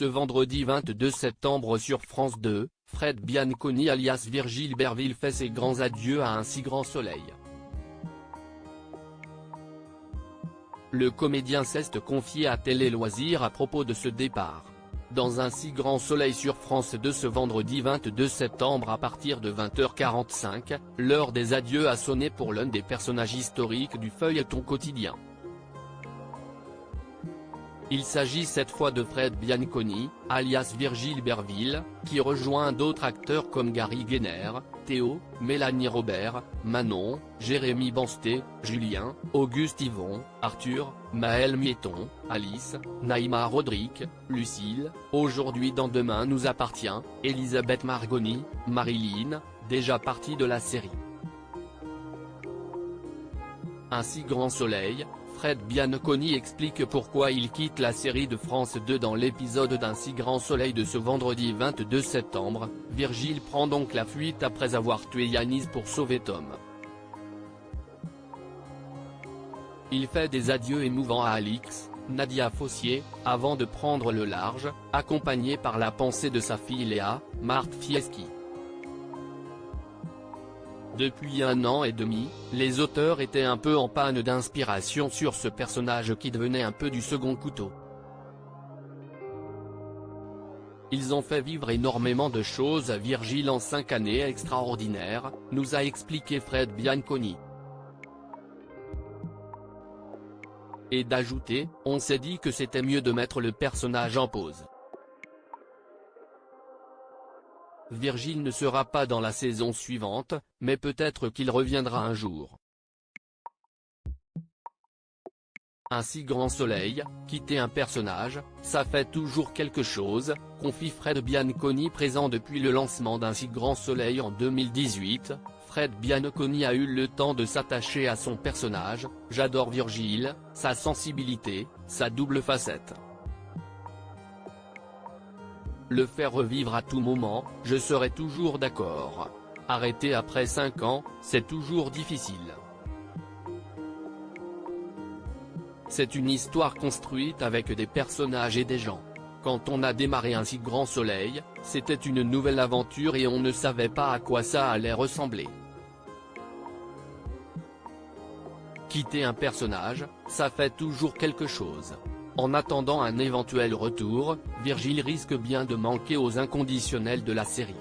Ce vendredi 22 septembre sur France 2, Fred Bianconi alias Virgile Berville fait ses grands adieux à un si grand soleil. Le comédien s'est confié à Télé Loisirs à propos de ce départ. Dans un si grand soleil sur France 2 ce vendredi 22 septembre à partir de 20h45, l'heure des adieux a sonné pour l'un des personnages historiques du feuilleton quotidien. Il s'agit cette fois de Fred Bianconi, alias Virgile Berville, qui rejoint d'autres acteurs comme Gary Gainer, Théo, Mélanie Robert, Manon, Jérémy Bansté, Julien, Auguste Yvon, Arthur, Maël Miéton, Alice, Naïma Rodrigue, Lucille, Aujourd'hui dans Demain nous appartient, Elisabeth Margoni, Marilyn, déjà partie de la série. Un si grand soleil, Fred Bianconi explique pourquoi il quitte la série de France 2 dans l'épisode d'Un si grand soleil de ce vendredi 22 septembre, Virgile prend donc la fuite après avoir tué Yanis pour sauver Tom. Il fait des adieux émouvants à Alix, Nadia Fossier, avant de prendre le large, accompagné par la pensée de sa fille Léa, Marthe Fieschi. Depuis 1 an et demi, les auteurs étaient un peu en panne d'inspiration sur ce personnage qui devenait un peu du second couteau. Ils ont fait vivre énormément de choses à Virgile en 5 années extraordinaires, nous a expliqué Fred Bianconi. Et d'ajouter, on s'est dit que c'était mieux de mettre le personnage en pause. Virgile ne sera pas dans la saison suivante, mais peut-être qu'il reviendra un jour. Un si grand soleil, quitter un personnage, ça fait toujours quelque chose, confie Fred Bianconi présent depuis le lancement d'Un si grand soleil en 2018. Fred Bianconi a eu le temps de s'attacher à son personnage, j'adore Virgile, sa sensibilité, sa double facette. Le faire revivre à tout moment, je serai toujours d'accord. Arrêter après 5 ans, c'est toujours difficile. C'est une histoire construite avec des personnages et des gens. Quand on a démarré Un si grand soleil, c'était une nouvelle aventure et on ne savait pas à quoi ça allait ressembler. Quitter un personnage, ça fait toujours quelque chose. En attendant un éventuel retour, Virgile risque bien de manquer aux inconditionnels de la série.